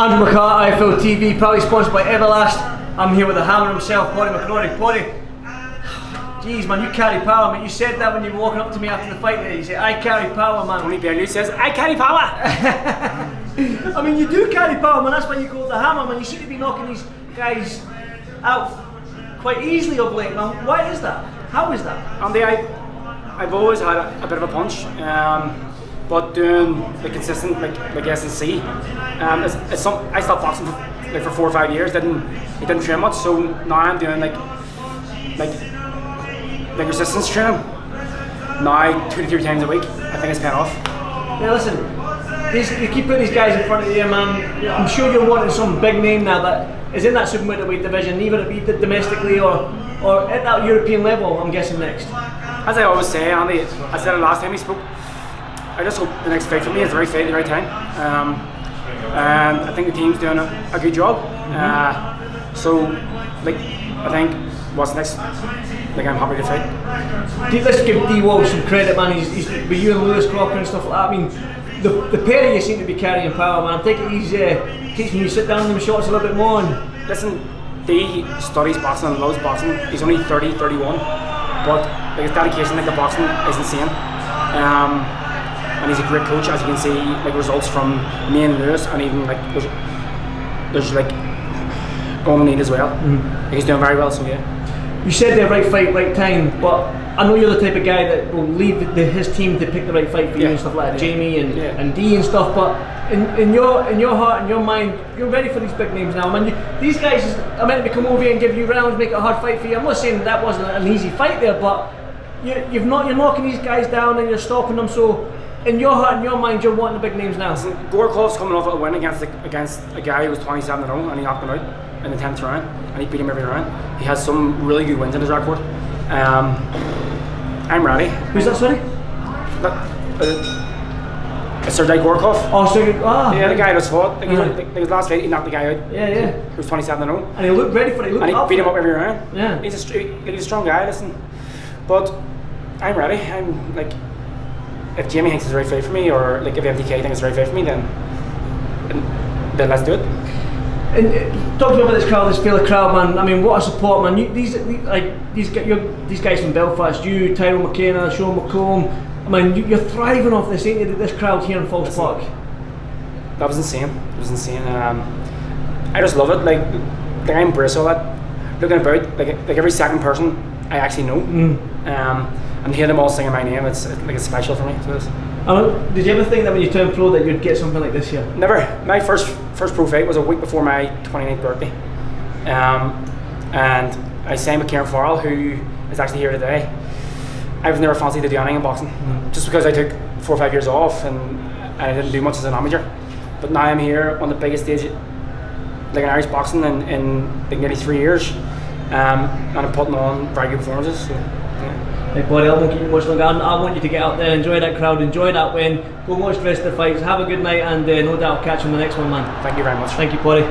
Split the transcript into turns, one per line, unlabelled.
Andrew McCART, IFL TV, proudly sponsored by Everlast. I'm here with the hammer himself, PADRAIG McCRORY. PADRAIG, jeez man, you carry power, man. You said that when you were walking up to me after the fight there. You said, I carry power, man.
Tony Berlin says, I carry power!
I mean, you do carry power, man. That's why you call it the hammer, man. You seem to be knocking these guys out quite easily of late, man. Why is that? How is that?
Andy, I've always had a bit of a punch, but doing the consistent like S&C, I stopped boxing for 4 or 5 years. Didn't train much, so now I'm doing like resistance training. Now 2 to 3 times a week. I think it's paying off.
Now listen, you keep putting these guys in front of you, man. I'm sure you're wanting some big name now that is in that super middleweight division, either it be domestically or at that European level. I'm guessing next.
As I always say, Andy, I said it last time we spoke, I just hope the next fight for me is the right fight at the right time. And I think the team's doing a good job. So, I think what's next, I'm happy to fight.
Let's give D-Wall some credit, man. He's with you and Lewis Crocker and stuff like that. I mean, the pair of you seem to be carrying power, man. I'm thinking he's teaching you to sit down in them shots a little bit more. And
listen, D studies boxing and loves boxing. He's only 30, 31. But his dedication to boxing is insane, and he's a great coach, as you can see. Results from me and Lewis, and even there's Owen as well. He's doing very well. So yeah.
You said the right fight, right time, but I know you're the type of guy that will leave his team to pick the right fight for you and stuff like that, Jamie and D and stuff. But in your heart and your mind, you're ready for these big names now. I mean, these guys are meant to come over here and give you rounds, make it a hard fight for you. I'm not saying that wasn't an easy fight there, but you're knocking these guys down and you're stopping them. So in your heart and your mind, you're wanting the big names now.
Gorokhov's coming off a win against a guy who was 27-0, and he knocked him out in the 10th round, and he beat him every round. He has some really good wins in his record. I'm ready.
Who's that, sorry?
SERGEI GOROKHOV.
Oh, Sergei. Ah,
yeah, the guy that's fought. His last fight, he knocked the guy out.
Yeah.
He was 27-0.
And he looked ready for it.
And he beat him up every round.
Yeah.
He's a strong guy. Listen, but I'm ready. I'm if Jamie thinks it's the right fight for me, or if MTK thinks it's the right fight for me, then let's do it.
And talk to me about this crowd, this Feile crowd, man. I mean, what a support, man. These guys from Belfast, you, Tyrone McKenna, Sean McComb. I mean, you're thriving off this, ain't you? This crowd here in Falls Park.
That was insane. It was insane. I just love it. I embrace all that. Looking about, like every second person I actually know, and hear them all singing my name. It's special for me. So it is.
Did you ever think that when you turned pro that you'd get something like this here?
Never. My first pro fight was a week before my 29th birthday, and I signed with Kieran Farrell, who is actually here today. I've never fancied to do anything in boxing, just because I took 4 or 5 years off and I didn't do much as an amateur. But now I'm here on the biggest stage, in Irish boxing in nearly 3 years, and I'm putting on very good performances. So, yeah.
Hey buddy, I won't keep you much longer. I want you to get out there, enjoy that crowd, enjoy that win, go watch the rest of the fights, have a good night, and no doubt I'll catch you in the next one, man.
Thank you very much.
Thank you, buddy.